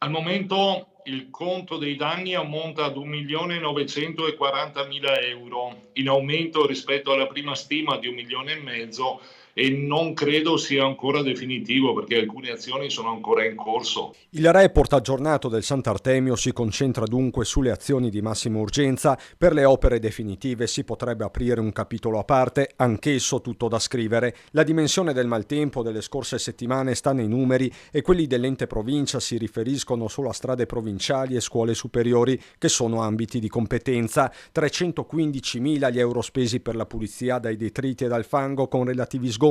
Al momento il conto dei danni ammonta ad 1.940.000 euro, in aumento rispetto alla prima stima di 1,5 milioni, e non credo sia ancora definitivo perché alcune azioni sono ancora in corso. Il report aggiornato del Sant'Artemio si concentra dunque sulle azioni di massima urgenza. Per le opere definitive si potrebbe aprire un capitolo a parte, anch'esso tutto da scrivere. La dimensione del maltempo delle scorse settimane sta nei numeri e quelli dell'ente provincia si riferiscono solo a strade provinciali e scuole superiori, che sono ambiti di competenza. 315.000 gli euro spesi per la pulizia dai detriti e dal fango con relativi sgomberi,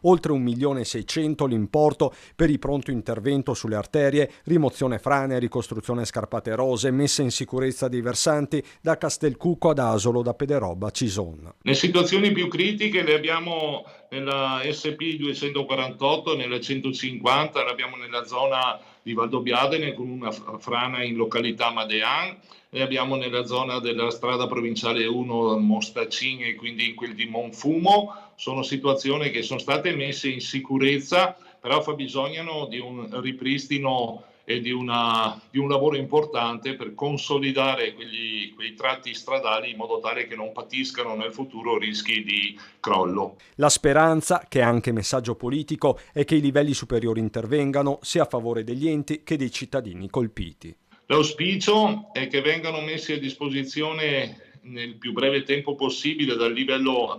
oltre 1.600.000 l'importo per il pronto intervento sulle arterie, rimozione frane, ricostruzione scarpate rose, messa in sicurezza dei versanti da Castelcucco ad Asolo, da Pederobba a Cison. Le situazioni più critiche le abbiamo nella SP 248, nella 150, le abbiamo nella zona di Valdobbiadene con una frana in località Madean, le abbiamo nella zona della strada provinciale 1 Mostacin e quindi in quel di Monfumo. Sono situazioni che sono state messe in sicurezza, però fabbisognano di un ripristino e di un lavoro importante per consolidare quei tratti stradali in modo tale che non patiscano nel futuro rischi di crollo. La speranza, che è anche messaggio politico, è che i livelli superiori intervengano sia a favore degli enti che dei cittadini colpiti. L'auspicio è che vengano messi a disposizione nel più breve tempo possibile dal livello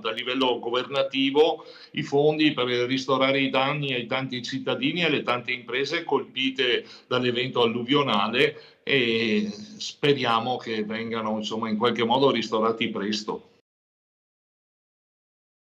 governativo i fondi per ristorare i danni ai tanti cittadini e alle tante imprese colpite dall'evento alluvionale, e speriamo che vengano insomma in qualche modo ristorati presto.